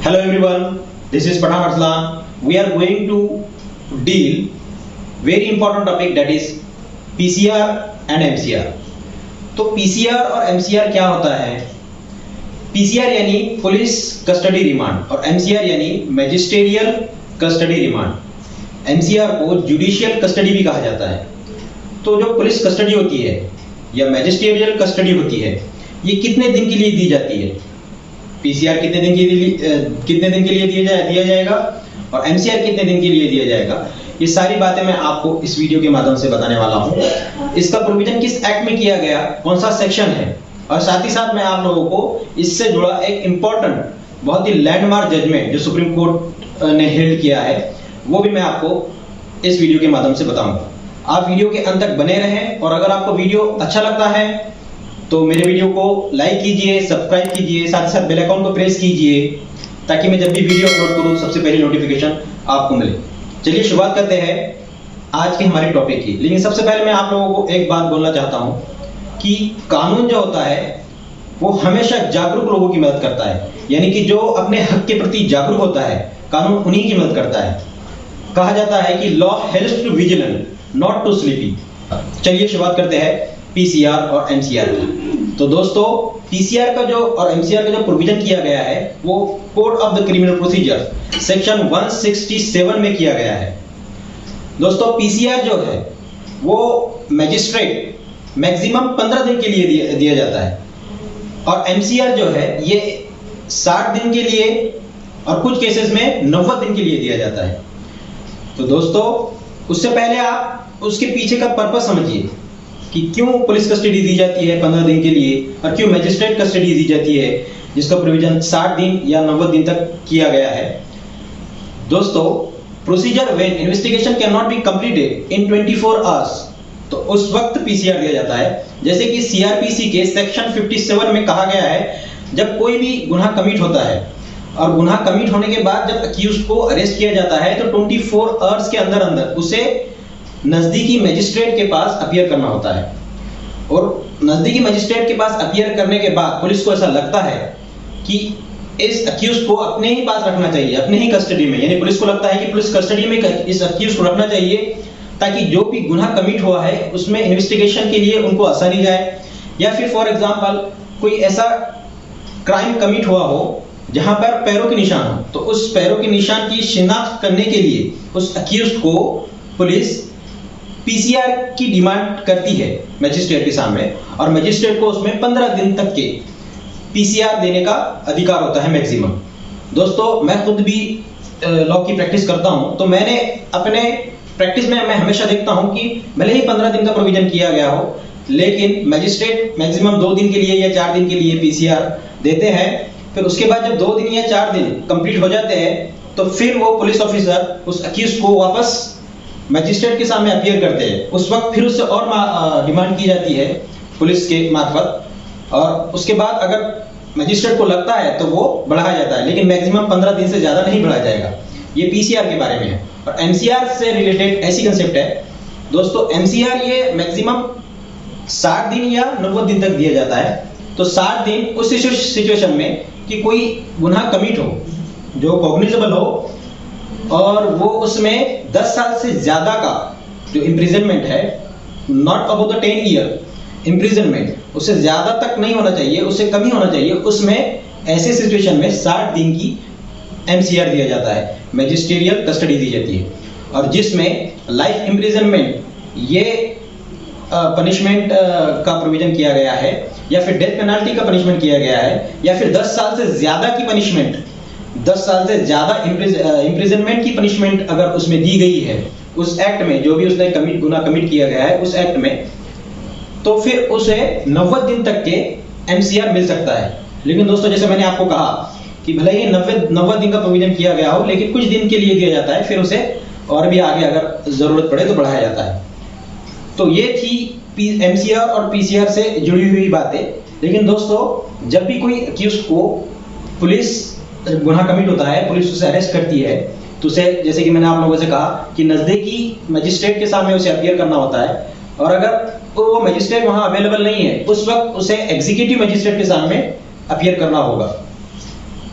Hello everyone, this is Pathan Arslan. We are going to deal very important topic, that is PCR and MCR. तो PCR और MCR क्या होता है? PCR यानी police custody remand और MCR यानी magisterial custody remand. MCR को judicial custody भी कहा जाता है। तो जो पुलिस कस्टडी होती है या मैजिस्ट्रियल कस्टडी होती है, ये कितने दिन के लिए दी जाती है? PCR कितने दिन के लिए दिया जाएगा और MCR कितने दिन के लिए दिया जाएगा, ये सारी बातें मैं आपको इस वीडियो के माध्यम से बताने वाला हूँ। इसका प्रोविजन किस एक्ट में किया गया, कौन सा सेक्शन है, और साथ ही साथ मैं आप लोगों को इससे जुड़ा एक इम्पोर्टेंट बहुत ही लैंडमार्क जजमेंट जो सुप्रीम कोर्ट ने हेल्ड किया है, वो भी मैं आपको इस वीडियो के माध्यम से बताऊंगा। आप वीडियो के अंत तक बने रहें और अगर आपको वीडियो अच्छा लगता है तो मेरे वीडियो को लाइक कीजिए, सब्सक्राइब कीजिए, साथ ही साथ बेल आइकन को प्रेस कीजिए ताकि मैं जब भी वीडियो अपलोड करूं सबसे पहले नोटिफिकेशन आपको मिले। चलिए शुरुआत करते हैं आज के हमारे टॉपिक की। लेकिन सबसे पहले मैं आप लोगों को एक बात बोलना चाहता हूं कि कानून जो होता है वो हमेशा जागरूक लोगों की मदद करता है, यानी कि जो अपने हक के प्रति जागरूक होता है कानून उन्हीं की मदद करता है। कहा जाता है कि law helps to vigilant not to sleepy. चलिए शुरुआत करते हैं PCR और MCR की। तो दोस्तों PCR का जो और MCR का जो प्रोविजन किया गया है वो code of the criminal procedure section 167 में किया गया है। दोस्तों PCR जो है वो मैजिस्ट्रेट मैक्सिमम 15 दिन के लिए दिया जाता है और MCR जो है ये 60 दिन के लिए और कुछ केसेस में 90 दिन के लिए दिया जाता है। तो दोस्तों उससे पहले आप उसके पीछे का पर्पस समझिए कि क्यों पुलिस कस्टडी दी जाती है 15 दिन के लिए और क्यों मैजिस्ट्रेट कस्टडी दी जाती है जिसका प्रोविजन 60 दिन या 90 दिन तक किया गया है। दोस्तों procedure when investigation can not be completed in 24 hours, तो उस वक्त PCR दिया जाता है। जैसे कि CRPC के सेक्शन 57 में कहा गया है जब कोई भी गुनाह कमिट होता है और गुनाह कमिट होने के बाद जब अक्यूज्ड को अरेस्ट किया जाता है तो 24 आवर्स के अंदर अंदर उसे नजदीकी मजिस्ट्रेट के पास अपीयर करना होता है। और नजदीकी मजिस्ट्रेट के पास अपीयर करने के बाद पुलिस को ऐसा लगता है कि इस अक्यूज को अपने ही पास रखना चाहिए, अपने ही कस्टडी में, यानी पुलिस को लगता है कि पुलिस कस्टडी में इस अक्यूज को रखना चाहिए ताकि जो भी गुनाह कमिट हुआ है उसमें इन्वेस्टिगेशन के लिए उनको आसानी जाए। या फिर फॉर एग्जांपल कोई ऐसा क्राइम कमिट हुआ हो जहां पर पैरों के निशान हो, तो उस पैरों के निशान की शिनाख्त करने के लिए उस अक्यूज को पुलिस PCR की डिमांड करती है मैजिस्ट्रेट के सामने और मैजिस्ट्रेट को उसमें 15 दिन तक के PCR देने का अधिकार होता है मैक्सिमम। दोस्तों मैं खुद भी लॉ की प्रैक्टिस करता हूं, तो मैंने अपने प्रैक्टिस में मैं हमेशा देखता हूं कि भले ही 15 दिन का प्रोविजन किया गया हो लेकिन मैजिस्ट्रेट मैक्सिमम 2 दिन के लिए या 4 दिन के लिए PCR देते हैं। फिर उसके बाद जब 2 दिन या 4 दिन कंप्लीट हो जाते हैं तो फिर वो पुलिस ऑफिसर उस अक्यूज को वापस मैजिस्ट्रेट के सामने अपीयर करते हैं। उस वक्त फिर उससे और डिमांड की जाती है पुलिस के मार्फत और उसके बाद अगर मैजिस्ट्रेट को लगता है तो वो बढ़ाया जाता है, लेकिन मैक्सिमम 15 दिन से ज्यादा नहीं बढ़ाया जाएगा। ये PCR के बारे में है। और MCR से रिलेटेड ऐसी कंसेप्ट है दोस्तों, MCR ये मैक्सिमम 60 दिन या 90 दिन तक दिया जाता है। तो 60 दिन उस सिचुएशन में कि कोई गुनाह कमिट हो जो कॉग्निजेबल हो और वो उसमें 10 साल से ज्यादा का जो इम्प्रिजनमेंट है, not above the 10 year imprisonment, उससे ज्यादा तक नहीं होना चाहिए, उससे कम ही होना चाहिए, उसमें ऐसे सिचुएशन में 60 दिन की MCR दिया जाता है, मैजिस्ट्रियल कस्टडी दी जाती है। और जिसमें लाइफ इम्प्रिजनमेंट ये पनिशमेंट का प्रोविजन किया गया है या फिर डेथ पेनल्टी का पनिशमेंट किया गया है या फिर 10 साल से ज्यादा की पनिशमेंट, 10 साल से ज्यादा इम्प्रिजनमेंट की पनिशमेंट अगर उसमें दी गई है उस एक्ट में, जो भी उसने गुनाह कमिट किया गया है उस एक्ट में, तो फिर उसे 90 दिन तक के MCR मिल सकता है। लेकिन दोस्तों जैसे मैंने आपको कहा कि भले ही 90 दिन का प्रोविजन किया गया हो लेकिन कुछ दिन के लिए दिया जाता है, फिर उसे और भी आगे अगर जरूरत पड़े तो बढ़ाया जाता है। तो ये थी MCR और PCR से जुड़ी हुई बातें। लेकिन दोस्तों जब भी कोई अक्यूज को पुलिस गुनाह कमिट होता है, पुलिस उसे अरेस्ट करती है तो उसे, जैसे कि मैंने आप लोगों से कहा कि नजदीकी मजिस्ट्रेट के सामने उसे अपीयर करना होता है और अगर वो मजिस्ट्रेट वहां अवेलेबल नहीं है उस वक्त उसे एग्जीक्यूटिव मजिस्ट्रेट के सामने अपीयर करना होगा।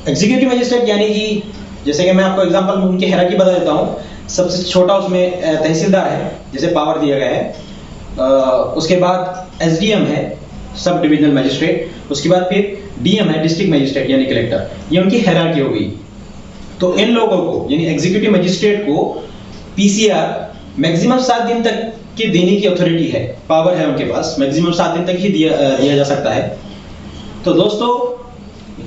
एग्जीक्यूटिव मजिस्ट्रेट यानी कि जैसे कि मैं आपको एग्जांपल उनकी हायरार्की बता देता हूँ। सबसे छोटा उसमें तहसीलदार है, जैसे पावर दिया गया है। उसके बाद एसडीएम है, सब डिविजनल मजिस्ट्रेट। उसके बाद फिर डीएम है, डिस्ट्रिक्ट मजिस्ट्रेट यानी कलेक्टर। ये उनकी हायरार्की हो गई। तो इन लोगों को यानी एग्जीक्यूटिव मजिस्ट्रेट को पीसीआर मैक्सिमम 7 दिन तक की देने की अथॉरिटी है, पावर है उनके पास। मैक्सिमम 7 दिन तक ही दिया जा सकता है। तो दोस्तों,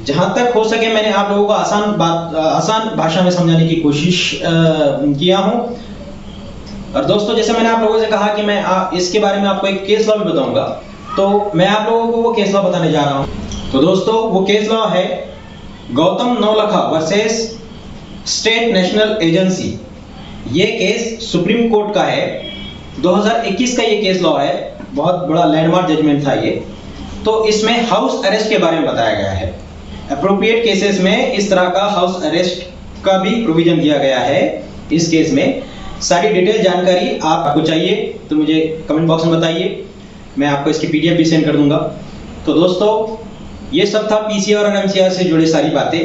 जहां तक हो सके मैंने आप लोगों को आसान भाषा में समझाने की कोशिश किया हूं। और दोस्तों, जैसे मैंने आप लोगों से कहा कि मैं इसके बारे में आपको एक केस लॉ भी बताऊंगा, तो मैं आप लोगों को वो केस लॉ बताने जा रहा हूं। तो दोस्तों, वो केस लॉ है Gautam Navlakha versus state national agency. ये केस सुप्रीम कोर्ट का है, 2021 का ये केस लॉ है। बहुत बड़ा लैंडमार्क जजमेंट था ये। तो इसमें हाउस अरेस्ट के बारे में बताया गया है। एप्रोप्रिएट केसेस में इस तरह का हाउस अरेस्ट का भी प्रोविजन दिया गया है इस केस में। सारी डिटेल जानकारी आपको चाहिए तो मुझे कमेंट बॉक्स में बताइए, मैं आपको इसकी पीडीएफ भी सेंड कर दूंगा। तो दोस्तों, ये सब था पीसीआर और एमसीआर से जुड़ी सारी बातें।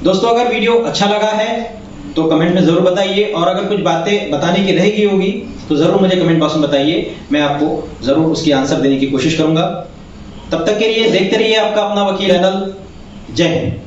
दोस्तों, अगर वीडियो अच्छा लगा है तो कमेंट में जरूर बताइए, और अगर कुछ बातें बताने की रह गई होगी तो जरूर मुझे कमेंट बॉक्स में बताइए, मैं आपको जरूर उसकी आंसर देने की कोशिश करूंगा। तब तक के लिए देखते रहिए आपका अपना वकील चैनल। जय हिंद।